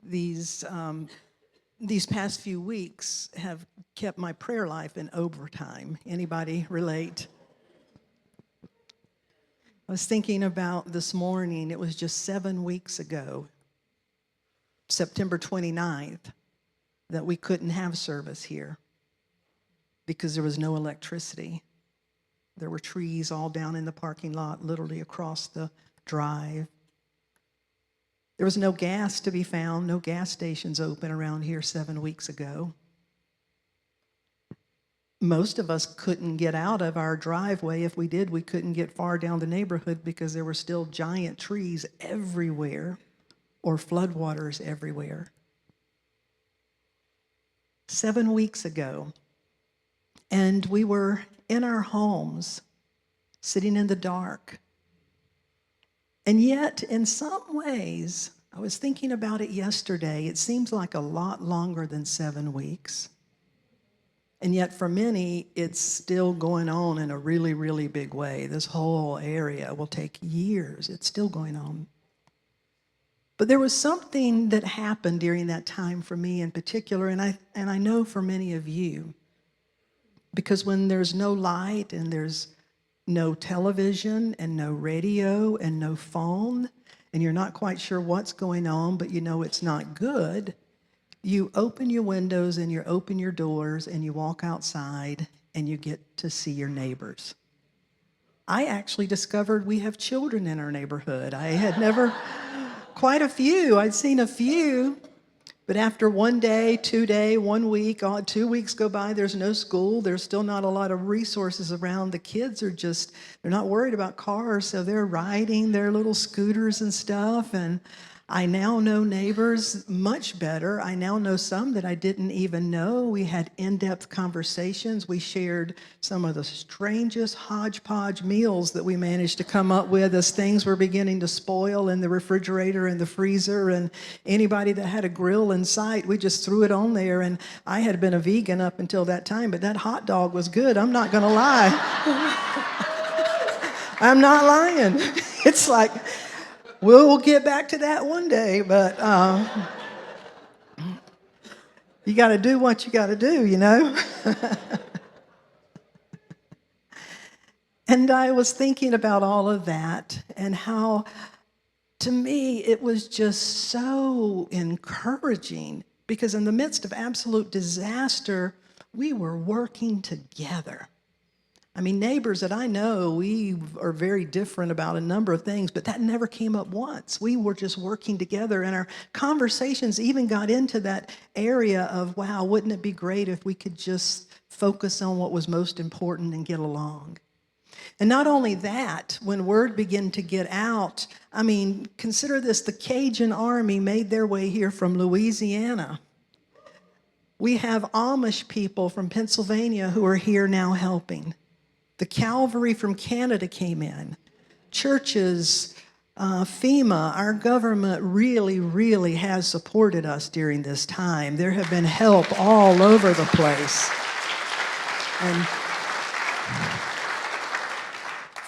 these these past few weeks have kept my prayer life in overtime. Anybody relate? I was thinking about this morning, it was just 7 weeks ago, September 29th, that we couldn't have service here because there was no electricity. There were trees all down in the parking lot, literally across the drive. There was no gas to be found, no gas stations open around here 7 weeks ago. Most of us couldn't get out of our driveway. If we did, we couldn't get far down the neighborhood because there were still giant trees everywhere or floodwaters everywhere. 7 weeks ago, and we were in our homes, sitting in the dark. And yet, in some ways, I was thinking about it yesterday, it seems like a lot longer than 7 weeks. And yet, for many, it's still going on in a really, really big way. This whole area will take years. It's still going on. But there was something that happened during that time for me in particular, and I know for many of you. Because when there's no light and there's no television and no radio and no phone, and you're not quite sure what's going on, but you know it's not good, you open your windows and you open your doors and you walk outside and you get to see your neighbors. I actually discovered we have children in our neighborhood. I had never, quite a few, I'd seen a few, but after 1 day, 2 day, 1 week, 2 weeks go by, there's no school, there's still not a lot of resources around. The kids are just, they're not worried about cars, so they're riding their little scooters and stuff, and I now know neighbors much better. I now know some that I didn't even know. We had in-depth conversations. We shared some of the strangest hodgepodge meals that we managed to come up with as things were beginning to spoil in the refrigerator and the freezer. And anybody that had a grill in sight, we just threw it on there. And I had been a vegan up until that time, but that hot dog was good. I'm not going to lie. I'm not lying. It's like, we'll get back to that one day, but you got to do what you got to do, you know? And I was thinking about all of that and how, to me, it was just so encouraging because in the midst of absolute disaster, we were working together. I mean, neighbors that I know, we are very different about a number of things, but that never came up once. We were just working together, and our conversations even got into that area of, wow, wouldn't it be great if we could just focus on what was most important and get along? And not only that, when word began to get out, I mean, consider this, the Cajun Army made their way here from Louisiana. We have Amish people from Pennsylvania who are here now helping. The Calvary from Canada came in. Churches, FEMA, our government really, really has supported us during this time. There have been help all over the place. And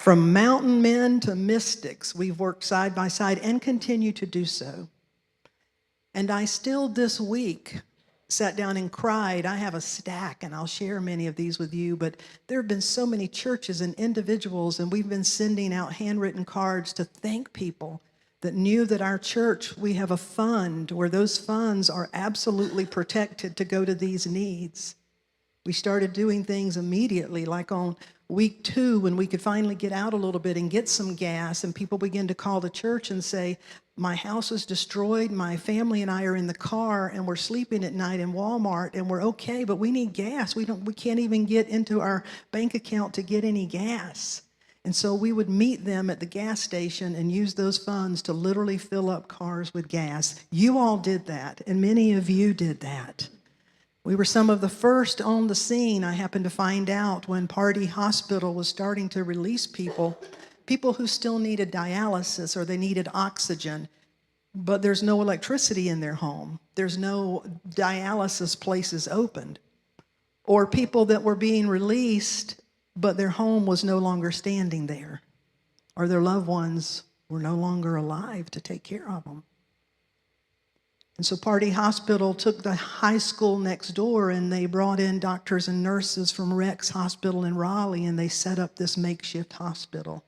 from mountain men to mystics, we've worked side by side and continue to do so. And I still this week sat down and cried. I have a stack, and I'll share many of these with you, but there have been so many churches and individuals, and we've been sending out handwritten cards to thank people that knew that our church, we have a fund where those funds are absolutely protected to go to these needs. We started doing things immediately, like on week 2, when we could finally get out a little bit and get some gas, and people began to call the church and say, my house is destroyed, my family and I are in the car, and we're sleeping at night in Walmart, and we're okay, but we need gas. We can't even get into our bank account to get any gas. And so we would meet them at the gas station and use those funds to literally fill up cars with gas. You all did that, and many of you did that. We were some of the first on the scene. I happened to find out when Party Hospital was starting to release people who still needed dialysis or they needed oxygen, but there's no electricity in their home. There's no dialysis places opened. Or people that were being released, but their home was no longer standing there, or their loved ones were no longer alive to take care of them. And so Party Hospital took the high school next door, and they brought in doctors and nurses from Rex Hospital in Raleigh, and they set up this makeshift hospital.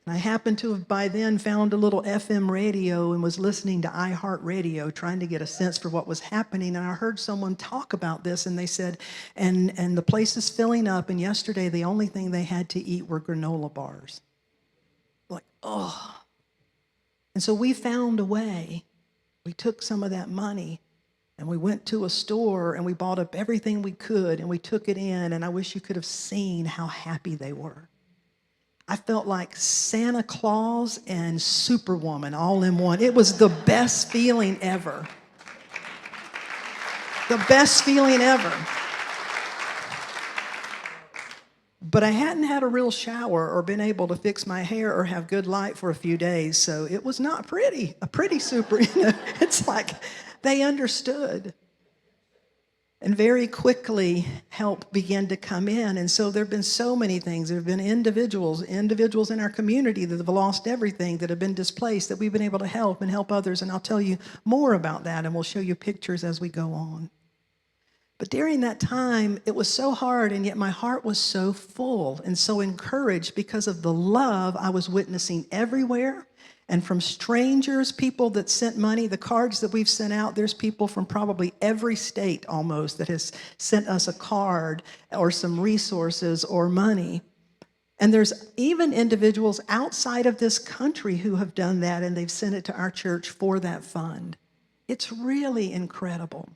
And I happened to have by then found a little FM radio and was listening to iHeartRadio, trying to get a sense for what was happening. And I heard someone talk about this, and they said, and the place is filling up, and yesterday the only thing they had to eat were granola bars. Like, oh. And so we found a way. We took some of that money and we went to a store and we bought up everything we could and we took it in, and I wish you could have seen how happy they were. I felt like Santa Claus and Superwoman all in one. It was the best feeling ever. The best feeling ever. But I hadn't had a real shower or been able to fix my hair or have good light for a few days, so it was not a pretty super, it's like they understood. And very quickly, help began to come in. And so there have been so many things. There have been individuals in our community that have lost everything, that have been displaced, that we've been able to help and help others. And I'll tell you more about that, and we'll show you pictures as we go on. But during that time, it was so hard, and yet my heart was so full and so encouraged because of the love I was witnessing everywhere, and from strangers, people that sent money. The cards that we've sent out, there's people from probably every state almost that has sent us a card or some resources or money. And there's even individuals outside of this country who have done that, and they've sent it to our church for that fund. It's really incredible.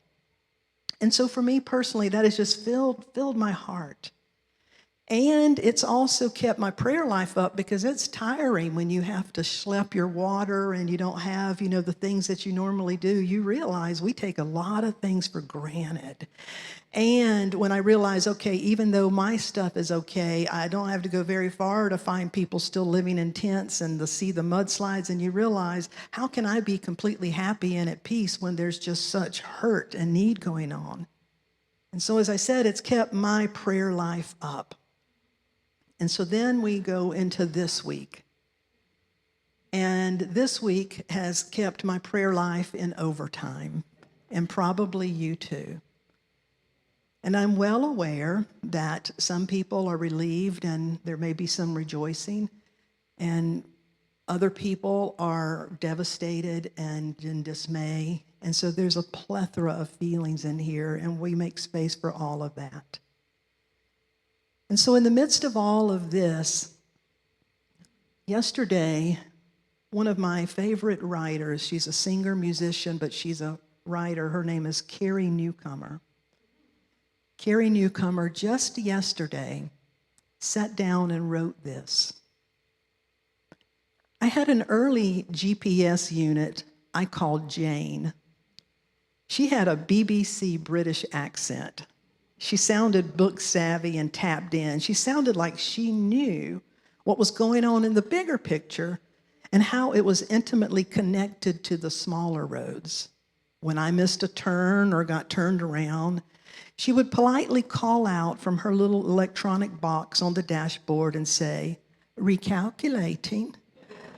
And so for me personally, that has just filled my heart. And it's also kept my prayer life up, because it's tiring when you have to schlep your water and you don't have, the things that you normally do. You realize we take a lot of things for granted. And when I realize, okay, even though my stuff is okay, I don't have to go very far to find people still living in tents and to see the mudslides, and you realize, how can I be completely happy and at peace when there's just such hurt and need going on? And so, as I said, it's kept my prayer life up. And so then we go into this week. And this week has kept my prayer life in overtime, and probably you too. And I'm well aware that some people are relieved and there may be some rejoicing, and other people are devastated and in dismay. And so there's a plethora of feelings in here, and we make space for all of that. And so in the midst of all of this, yesterday, one of my favorite writers, she's a singer, musician, but she's a writer. Her name is Carrie Newcomer. Carrie Newcomer just yesterday sat down and wrote this. I had an early GPS unit I called Jane. She had a BBC British accent. She sounded book savvy and tapped in. She sounded like she knew what was going on in the bigger picture and how it was intimately connected to the smaller roads. When I missed a turn or got turned around, she would politely call out from her little electronic box on the dashboard and say, "Recalculating,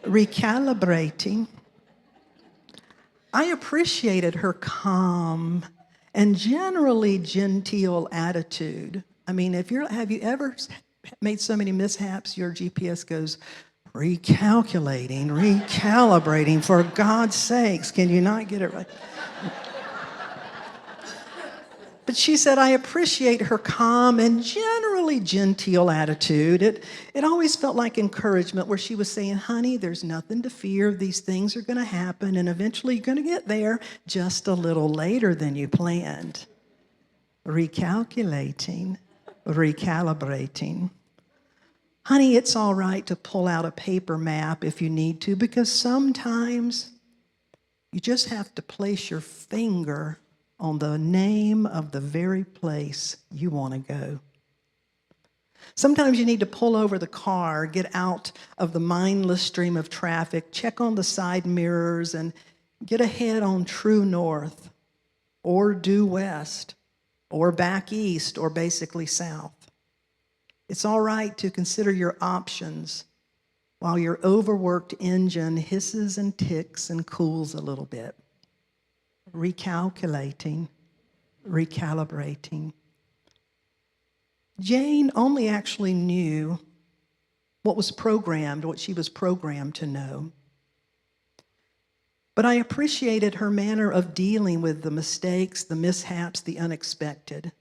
recalibrating." I appreciated her calm and generally genteel attitude. I mean, have you ever made so many mishaps, your GPS goes, recalculating, recalibrating, for God's sakes, can you not get it right? But she said, I appreciate her calm and generally genteel attitude. It always felt like encouragement, where she was saying, honey, there's nothing to fear. These things are going to happen, and eventually you're going to get there, just a little later than you planned. Recalculating, recalibrating. Honey, it's all right to pull out a paper map if you need to, because sometimes you just have to place your finger on the name of the very place you want to go. Sometimes you need to pull over the car, get out of the mindless stream of traffic, check on the side mirrors, and get ahead on true north, or due west, or back east, or basically south. It's all right to consider your options while your overworked engine hisses and ticks and cools a little bit. recalculating, recalibrating. Jane only actually knew what she was programmed to know. But I appreciated her manner of dealing with the mistakes, the mishaps, the unexpected.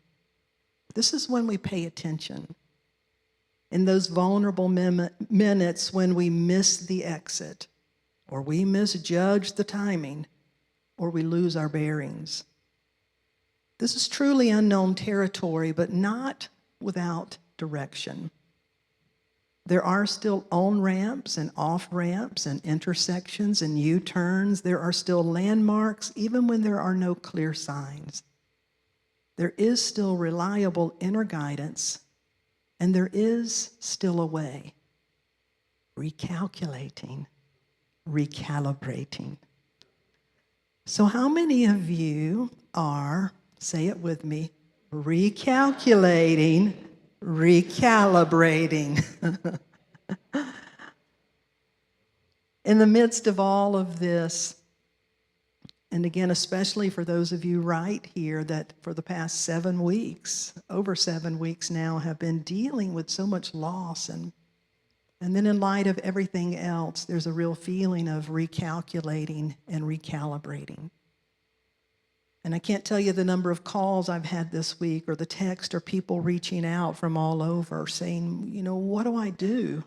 This is when we pay attention. In those vulnerable minutes when we miss the exit, or we misjudge the timing, or we lose our bearings. This is truly unknown territory, but not without direction. There are still on-ramps and off-ramps and intersections and U-turns. There are still landmarks, even when there are no clear signs. There is still reliable inner guidance, and there is still a way. Recalculating, recalibrating. So how many of you are, say it with me, recalculating, recalibrating? In the midst of all of this, and again, especially for those of you right here that for the past 7 weeks, over 7 weeks now, have been dealing with so much loss, and then in light of everything else, there's a real feeling of recalculating and recalibrating. And I can't tell you the number of calls I've had this week, or the text, or people reaching out from all over saying, what do I do?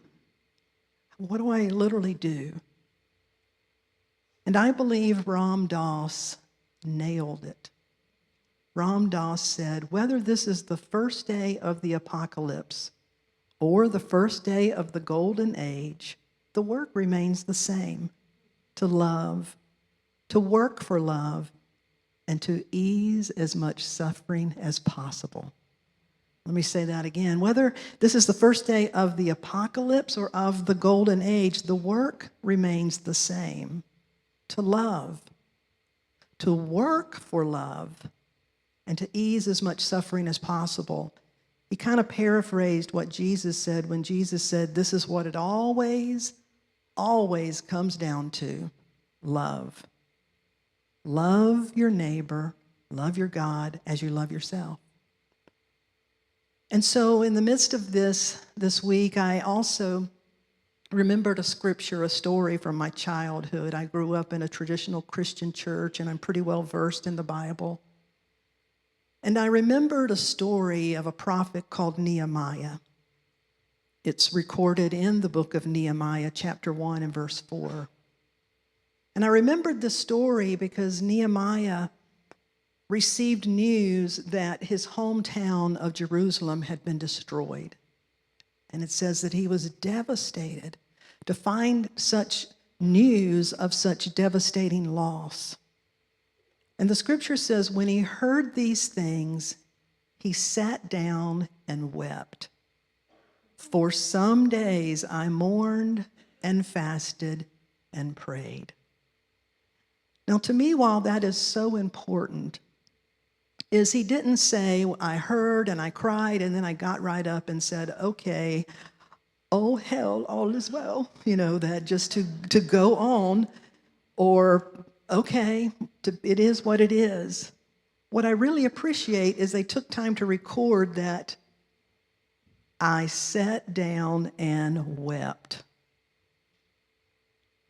What do I literally do? And I believe Ram Dass nailed it. Ram Dass said, whether this is the first day of the apocalypse or the first day of the golden age, the work remains the same: to love, to work for love, and to ease as much suffering as possible. Let me say that again. Whether this is the first day of the apocalypse or of the golden age, the work remains the same: to love, to work for love, and to ease as much suffering as possible. He kind of paraphrased what Jesus said when Jesus said, this is what it always comes down to: love. Love your neighbor, love your God as you love yourself. And so in the midst of this week, I also remembered a scripture, a story from my childhood. I grew up in a traditional Christian church, and I'm pretty well versed in the Bible. And I remembered a story of a prophet called Nehemiah. It's recorded in the book of Nehemiah, chapter 1 and verse 4. And I remembered this story because Nehemiah received news that his hometown of Jerusalem had been destroyed. And it says that he was devastated to find such news of such devastating loss. And the scripture says, when he heard these things, he sat down and wept. For some days I mourned and fasted and prayed. Now, to me, while that is so important, is he didn't say, I heard and I cried, and then I got right up and said, okay, oh hell, all is well, that just to go on, or okay, it is what it is. What I really appreciate is they took time to record that I sat down and wept.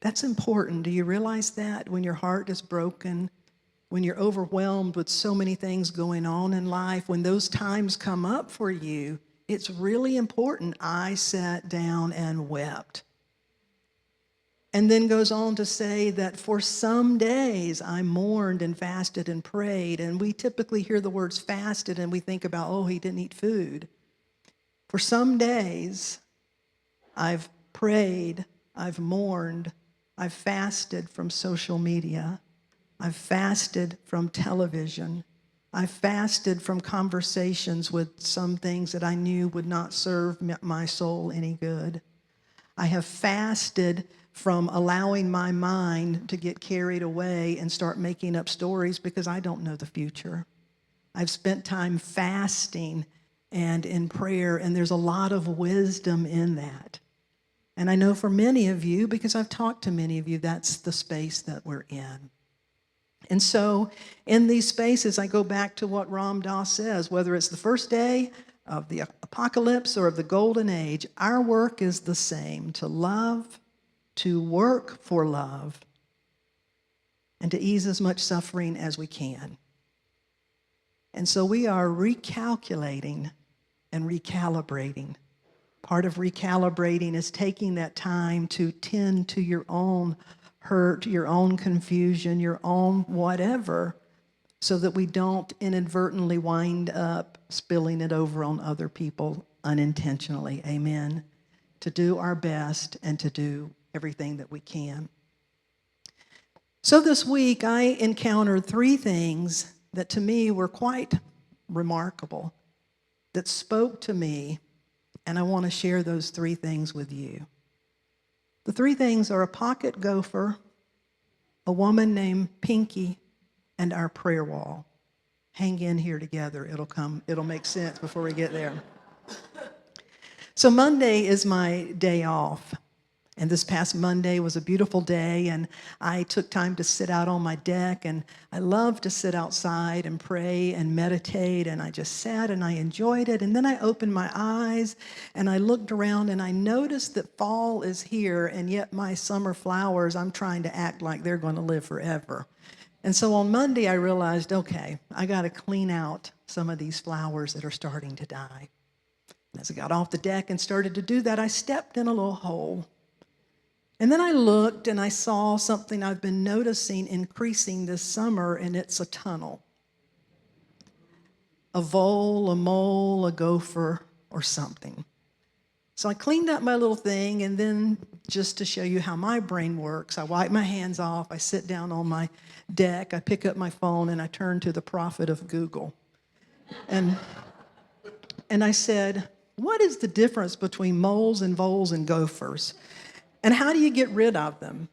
That's important. Do you realize that when your heart is broken, when you're overwhelmed with so many things going on in life, when those times come up for you, it's really important. I sat down and wept. And then goes on to say that for some days I mourned and fasted and prayed. And we typically hear the words fasted and we think about, oh, he didn't eat food. For some days I've prayed, I've mourned, I've fasted from social media. I've fasted from television. I've fasted from conversations with some things that I knew would not serve my soul any good. I have fasted from allowing my mind to get carried away and start making up stories because I don't know the future. I've spent time fasting and in prayer, and there's a lot of wisdom in that. And I know for many of you, because I've talked to many of you, that's the space that we're in. And so in these spaces, I go back to what Ram Dass says, whether it's the first day of the apocalypse or of the golden age, our work is the same: to love, to work for love, and to ease as much suffering as we can. And so we are recalculating and recalibrating. Part of recalibrating is taking that time to tend to your own hurt, your own confusion, your own whatever, so that we don't inadvertently wind up spilling it over on other people unintentionally. Amen. To do our best and to do everything that we can. So this week I encountered 3 things that to me were quite remarkable, that spoke to me, and I want to share those 3 things with you. The 3 things are a pocket gopher, a woman named Pinky, and our prayer wall. Hang in here together. It'll make sense before we get there. So Monday is my day off. And this past Monday was a beautiful day, and I took time to sit out on my deck, and I love to sit outside and pray and meditate, and I just sat and I enjoyed it. And then I opened my eyes and I looked around and I noticed that fall is here, and yet my summer flowers, I'm trying to act like they're going to live forever. And so on Monday I realized, okay, I got to clean out some of these flowers that are starting to die. As I got off the deck and started to do that, I stepped in a little hole. And then I looked and I saw something I've been noticing increasing this summer, and it's a tunnel. A vole, a mole, a gopher, or something. So I cleaned up my little thing, and then just to show you how my brain works, I wipe my hands off, I sit down on my deck, I pick up my phone, and I turn to the prophet of Google. And I said, what is the difference between moles and voles and gophers? And how do you get rid of them?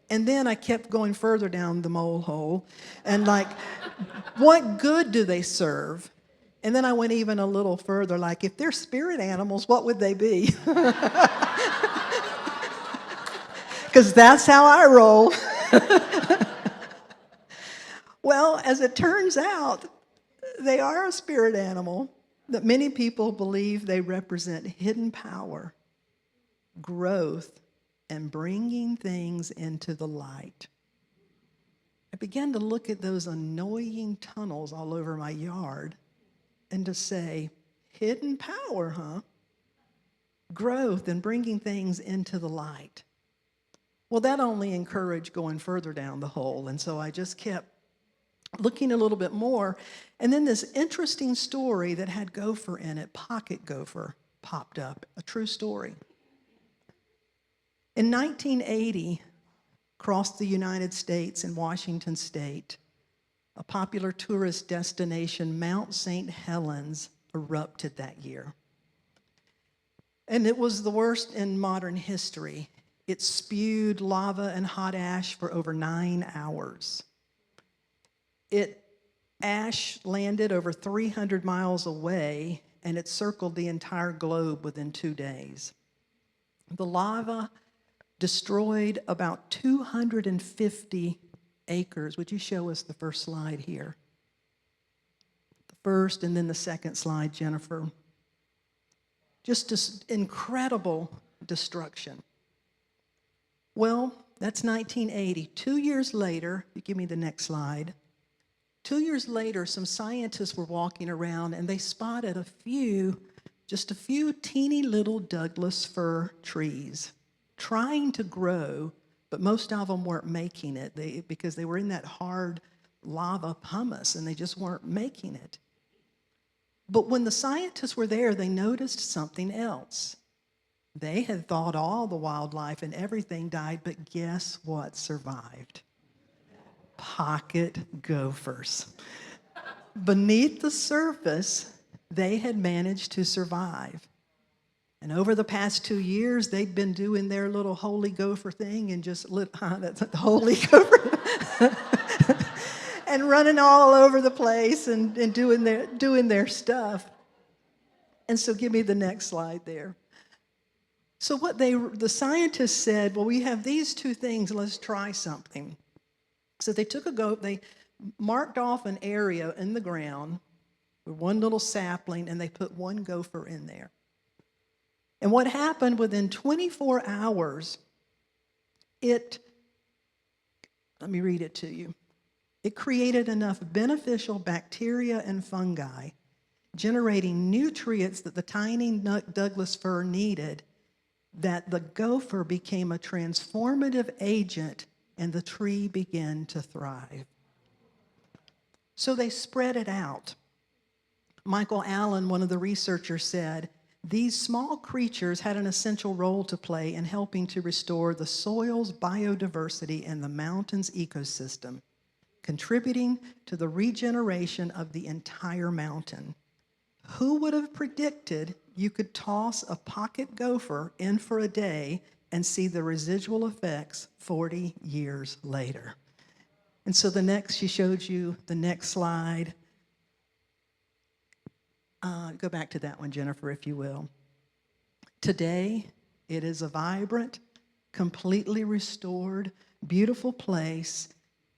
And then I kept going further down the mole hole, and what good do they serve? And then I went even a little further, if they're spirit animals, what would they be? Because that's how I roll. Well, as it turns out, they are a spirit animal that many people believe they represent hidden power, growth, and bringing things into the light. I began to look at those annoying tunnels all over my yard and to say, hidden power, huh? Growth and bringing things into the light. Well, that only encouraged going further down the hole, and so I just kept looking a little bit more, and then this interesting story that had gopher in it, pocket gopher, popped up, a true story. In 1980, across the United States in Washington State, a popular tourist destination, Mount St. Helens, erupted that year. And it was the worst in modern history. It spewed lava and hot ash for over 9 hours. Ash landed over 300 miles away, and it circled the entire globe within 2 days. The lava destroyed about 250 acres. Would you show us the first slide here? The first and then the second slide, Jennifer. Just this incredible destruction. Well, that's 1980. 2 years later, you give me the next slide. 2 years later, some scientists were walking around and they spotted just a few teeny little Douglas fir trees trying to grow, but most of them weren't making it because they were in that hard lava pumice and they just weren't making it. But when the scientists were there, they noticed something else. They had thought all the wildlife and everything died, but guess what survived? Pocket gophers. Beneath the surface, they had managed to survive. And over the past 2 years, they'd been doing their little holy gopher thing and that's the holy gopher, and running all over the place and doing their stuff. And so give me the next slide there. So the scientists said, well, we have these 2 things, let's try something. So they marked off an area in the ground with one little sapling, and they put one gopher in there. And what happened within 24 hours, let me read it to you. It created enough beneficial bacteria and fungi, generating nutrients that the tiny Douglas fir needed, that the gopher became a transformative agent and the tree began to thrive. So they spread it out. Michael Allen, one of the researchers, said, these small creatures had an essential role to play in helping to restore the soil's biodiversity and the mountain's ecosystem, contributing to the regeneration of the entire mountain. Who would have predicted you could toss a pocket gopher in for a day and see the residual effects 40 years later? And so she showed you the next slide. Go back to that one, Jennifer, if you will. Today, it is a vibrant, completely restored, beautiful place.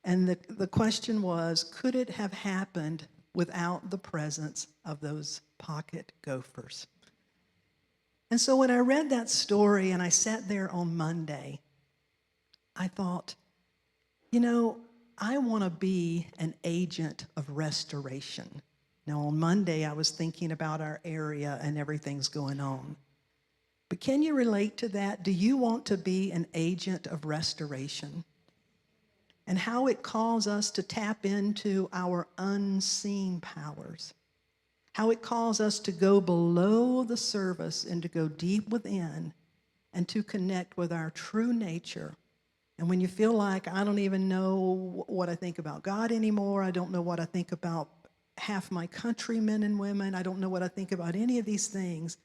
And the question was, could it have happened without the presence of those pocket gophers? And so when I read that story and I sat there on Monday, I thought, I want to be an agent of restoration. Now, on Monday, I was thinking about our area and everything's going on. But can you relate to that? Do you want to be an agent of restoration? And how it calls us to tap into our unseen powers. How it calls us to go below the surface and to go deep within and to connect with our true nature. And when you feel like, I don't even know what I think about God anymore, I don't know what I think about half my countrymen and women, I don't know what I think about any of these things,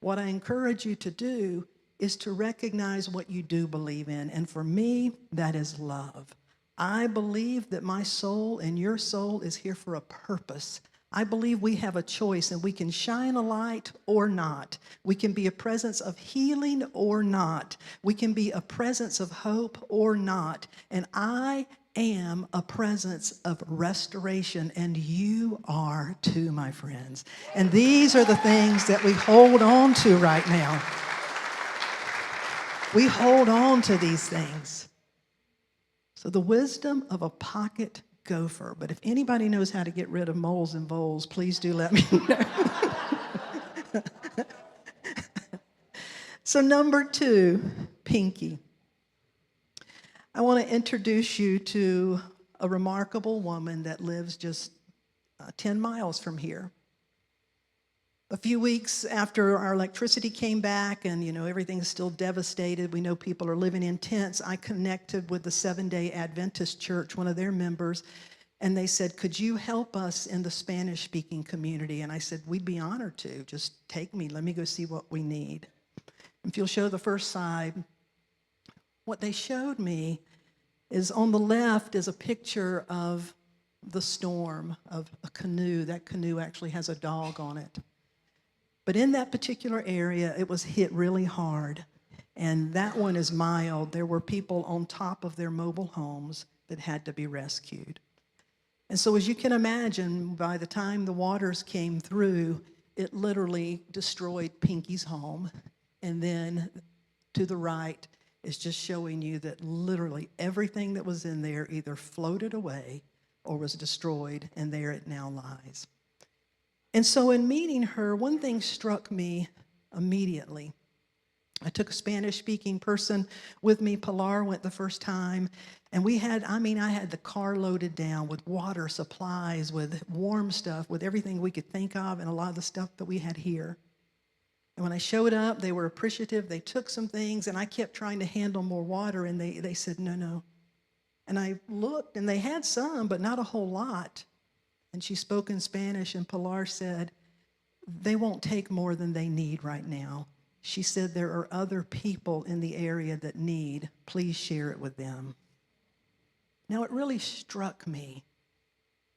what I encourage you to do is to recognize what you do believe in. And for me, that is love. I believe that my soul and your soul is here for a purpose. I believe we have a choice and we can shine a light or not. We can be a presence of healing or not. We can be a presence of hope or not. And I am a presence of restoration, and you are too, my friends. And these are the things that we hold on to right now. We hold on to these things. So the wisdom of a pocket gopher. But if anybody knows how to get rid of moles and voles, please do let me know. So number 2, Pinky. I want to introduce you to a remarkable woman that lives just 10 miles from here. A few weeks after our electricity came back and, everything's still devastated, we know people are living in tents, I connected with the Seventh-day Adventist Church, one of their members, and they said, could you help us in the Spanish-speaking community? And I said, we'd be honored to. Just take me. Let me go see what we need. If you'll show the first slide, what they showed me is on the left is a picture of the storm of a canoe. That canoe actually has a dog on it. But in that particular area, it was hit really hard. And that one is mild. There were people on top of their mobile homes that had to be rescued. And so as you can imagine, by the time the waters came through, it literally destroyed Pinky's home. And then to the right is just showing you that literally everything that was in there either floated away or was destroyed, and there it now lies. And so in meeting her, one thing struck me immediately. I took a Spanish-speaking person with me. Pilar went the first time, and I had the car loaded down with water supplies, with warm stuff, with everything we could think of, and a lot of the stuff that we had here. And when I showed up, they were appreciative. They took some things, and I kept trying to handle more water, and they said, no. And I looked, and they had some, but not a whole lot. And she spoke in Spanish, and Pilar said, they won't take more than they need right now. She said, there are other people in the area that need. Please share it with them. Now, it really struck me.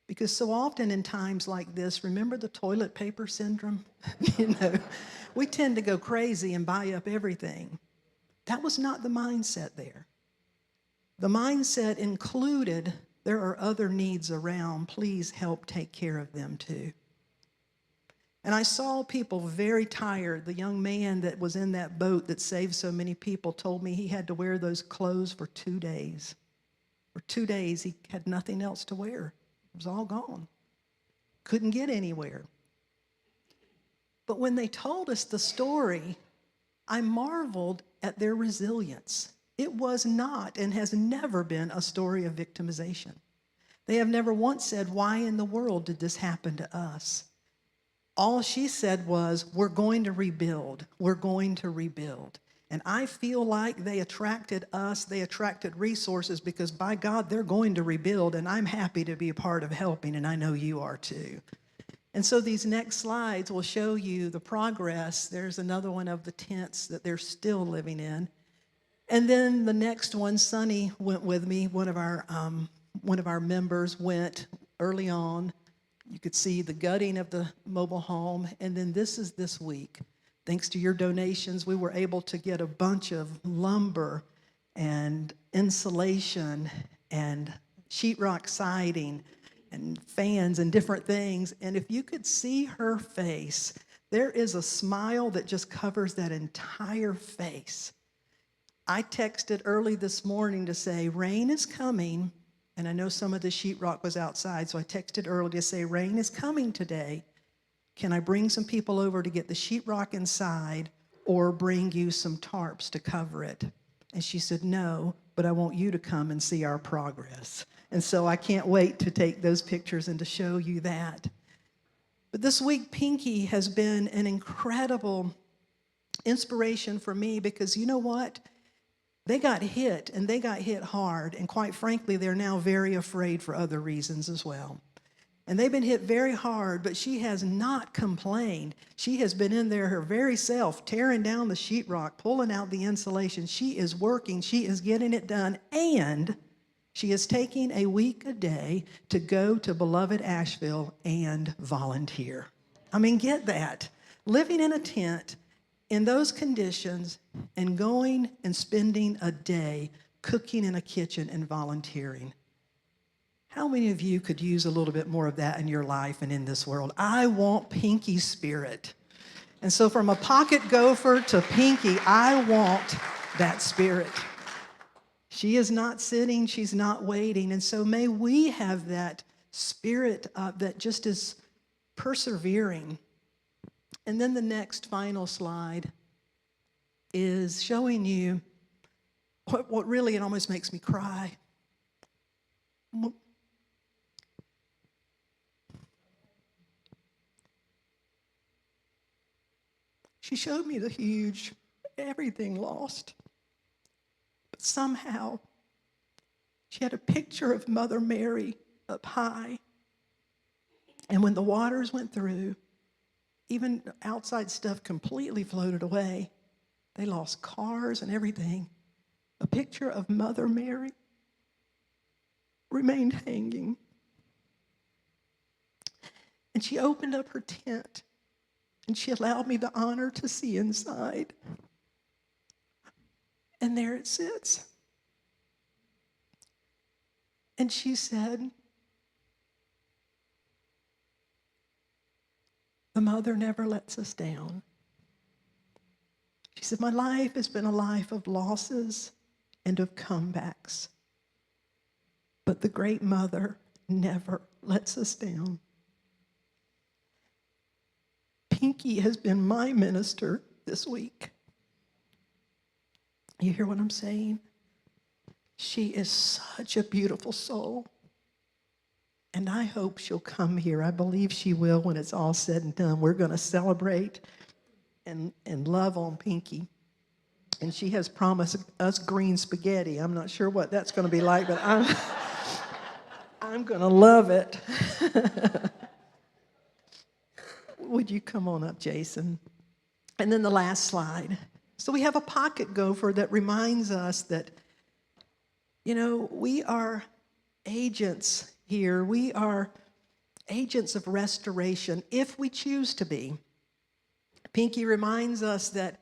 Because so often in times like this, remember the toilet paper syndrome? We tend to go crazy and buy up everything. That was not the mindset there. The mindset included, there are other needs around. Please help take care of them too. And I saw people very tired. The young man that was in that boat that saved so many people told me he had to wear those clothes for 2 days. For 2 days, he had nothing else to wear. It was all gone. Couldn't get anywhere. But when they told us the story, I marveled at their resilience. It was not and has never been a story of victimization. They have never once said, why in the world did this happen to us? All she said was, we're going to rebuild. We're going to rebuild. And I feel like they attracted us, they attracted resources because by God, they're going to rebuild, and I'm happy to be a part of helping, and I know you are too. And so these next slides will show you the progress. There's another one of the tents that they're still living in. And then the next one, Sonny went with me. One of our members went early on. You could see the gutting of the mobile home. And then this is this week. Thanks to your donations, we were able to get a bunch of lumber and insulation and sheetrock siding and fans and different things. And if you could see her face, there is a smile that just covers that entire face. I texted early this morning to say, rain is coming. And I know some of the sheetrock was outside, so I texted early to say, rain is coming today. Can I bring some people over to get the sheetrock inside or bring you some tarps to cover it? And she said, no, but I want you to come and see our progress. And so I can't wait to take those pictures and to show you that. But this week, Pinky has been an incredible inspiration for me because you know what? They got hit, and they got hit hard, and quite frankly, they're now very afraid for other reasons as well. And they've been hit very hard, but she has not complained. She has been in there her very self, tearing down the sheetrock, pulling out the insulation. She is working, she is getting it done, and she is taking a week a day to go to beloved Asheville and volunteer. I mean, get that. Living in a tent, in those conditions, and going and spending a day cooking in a kitchen and volunteering. How many of you could use a little bit more of that in your life and in this world? I want Pinky's spirit. And so from a pocket gopher to Pinky, I want that spirit. She is not sitting, she's not waiting. And so may we have that spirit that just is persevering. And then the next final slide is showing you what really, it almost makes me cry. She showed me the huge, everything lost. But somehow, she had a picture of Mother Mary up high. And when the waters went through, even outside stuff completely floated away. They lost cars and everything. A picture of Mother Mary remained hanging. And she opened up her tent, and she allowed me the honor to see inside. And there it sits. And she said, the mother never lets us down. She said, my life has been a life of losses and of comebacks. But the great mother never lets us down. Pinky has been my minister this week. You hear what I'm saying? She is such a beautiful soul. And I hope she'll come here. I believe she will when it's all said and done. We're going to celebrate and love on Pinky. And she has promised us green spaghetti. I'm not sure what that's going to be like, but I'm going to love it. Would you come on up, Jason? And then the last slide. So we have a pocket gopher that reminds us that, you know, we are agents here. We are agents of restoration if we choose to be. Pinky reminds us that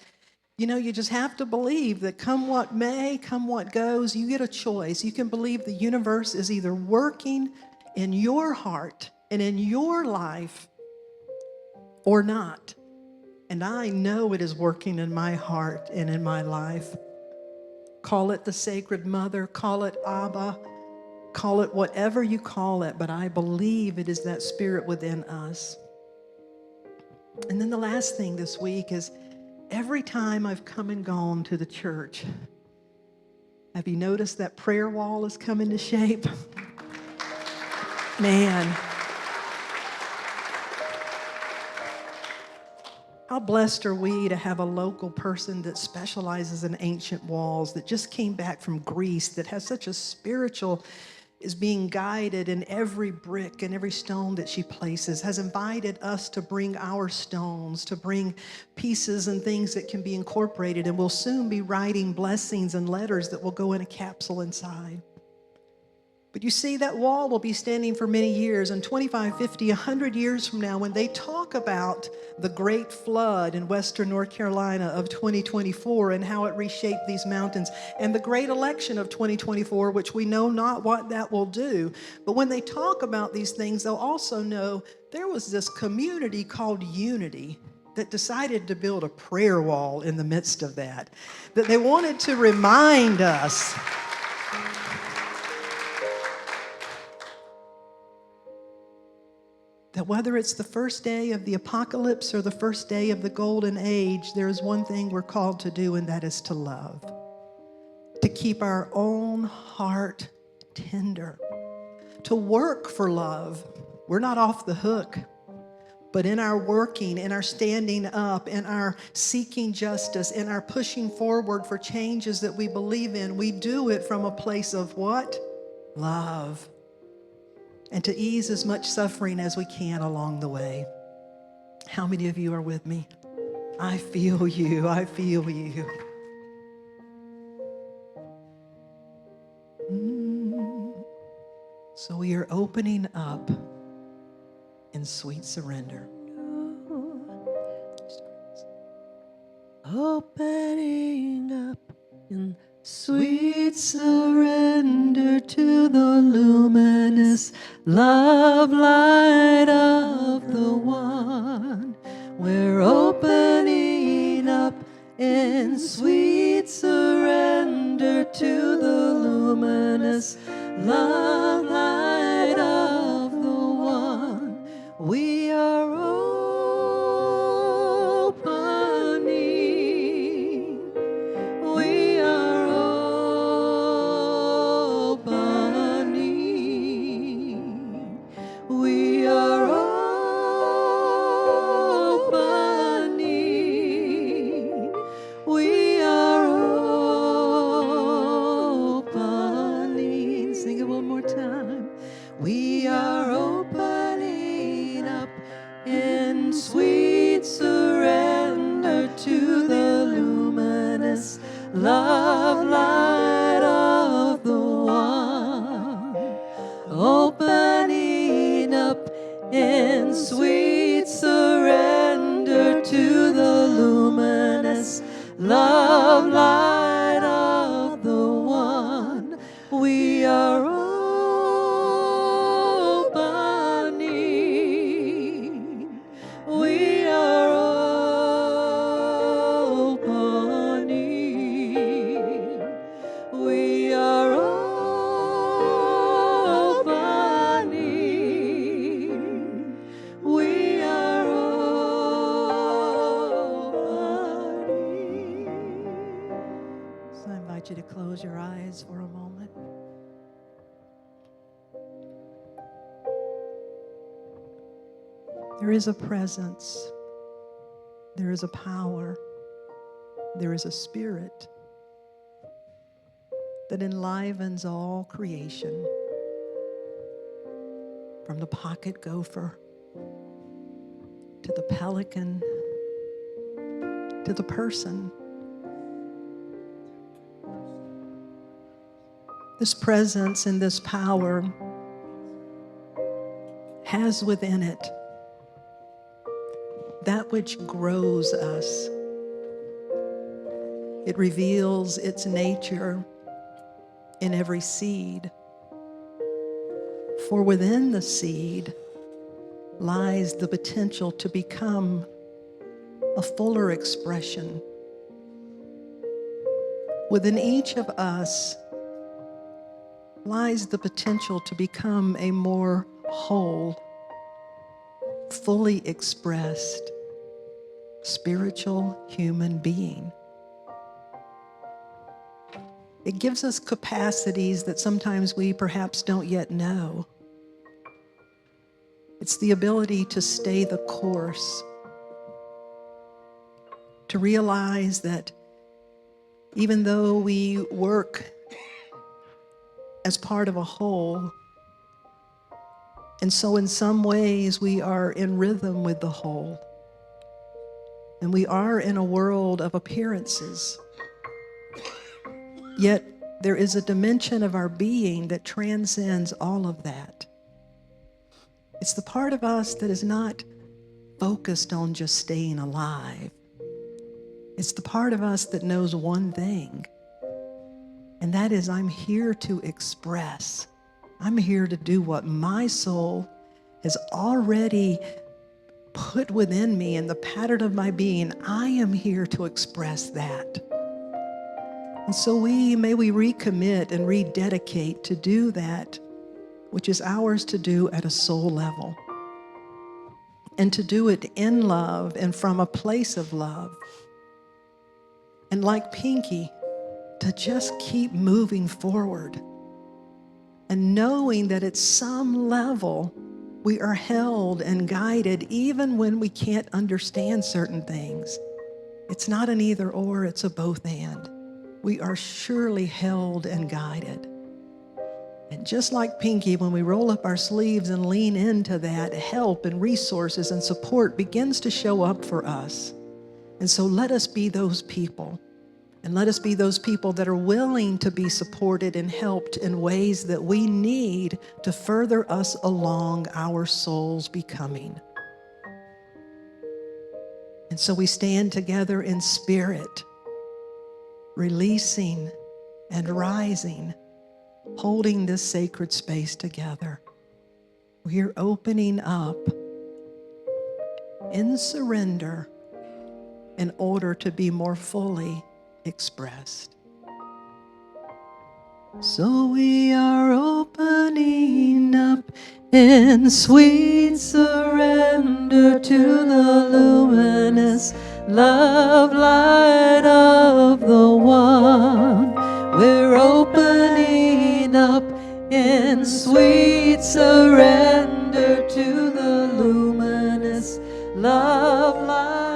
You know, you just have to believe that come what may, come what goes, you get a choice. You can believe the universe is either working in your heart and in your life or not. And I know it is working in my heart and in my life. Call it the Sacred Mother, call it Abba, call it whatever you call it, but I believe it is that spirit within us. And then the last thing this week is every time I've come and gone to the church, have you noticed that prayer wall is coming to shape? Man, how blessed are we to have a local person that specializes in ancient walls, that just came back from Greece, that has such a spiritual, is being guided in every brick and every stone that she places, has invited us to bring our stones, to bring pieces and things that can be incorporated, and we'll soon be writing blessings and letters that will go in a capsule inside. But you see, that wall will be standing for many years, and 25, 50, 100 years from now, when they talk about the great flood in western North Carolina of 2024 and how it reshaped these mountains, and the great election of 2024, which we know not what that will do. But when they talk about these things, they'll also know there was this community called Unity that decided to build a prayer wall in the midst of that they wanted to remind us that whether it's the first day of the apocalypse or the first day of the golden age, there is one thing we're called to do, and that is to love. To keep our own heart tender. To work for love. We're not off the hook. But in our working, in our standing up, in our seeking justice, in our pushing forward for changes that we believe in, we do it from a place of what? Love. And to ease as much suffering as we can along the way. How many of you are with me? I feel you. I feel you. So we are opening up in sweet surrender. Opening up in sweet surrender to the luminous love light of the one. We're opening up in sweet surrender to the luminous love light of the one. We are opening. We are opening. We are opening. We are opening. Sing it one more time. We are opening up in sweet surrender to the luminous love light of the one. Opening up in sweet surrender to the luminous love light of the one. We are opening. We are opening. We are opening. We are opening. So I invite you to close your eyes for a moment. There is a presence. There is a power. There is a spirit that enlivens all creation, from the pocket gopher to the pelican to the person. This presence and this power has within it that which grows us, It reveals its nature in every seed. For within the seed lies the potential to become a fuller expression. Within each of us lies the potential to become a more whole, fully expressed, spiritual human being. It gives us capacities that sometimes we perhaps don't yet know. It's the ability to stay the course, to realize that even though we work as part of a whole, and so in some ways we are in rhythm with the whole, and we are in a world of appearances, yet there is a dimension of our being that transcends all of that. It's the part of us that is not focused on just staying alive. It's the part of us that knows one thing, and that is, I'm here to express. I'm here to do what my soul has already put within me in the pattern of my being. I am here to express that. And so may we recommit and rededicate to do that which is ours to do at a soul level, and to do it in love and from a place of love. And like Pinky, to just keep moving forward and knowing that at some level we are held and guided even when we can't understand certain things. It's not an either or, it's a both and. We are surely held and guided. And just like Pinky, when we roll up our sleeves and lean into that, help and resources and support begins to show up for us. And so let us be those people. And let us be those people that are willing to be supported and helped in ways that we need to further us along our soul's becoming. And so we stand together in spirit, releasing and rising, holding this sacred space together. We are opening up in surrender in order to be more fully expressed. So we are opening up in sweet surrender to the luminous love light of the one. We're opening up in sweet surrender to the luminous love light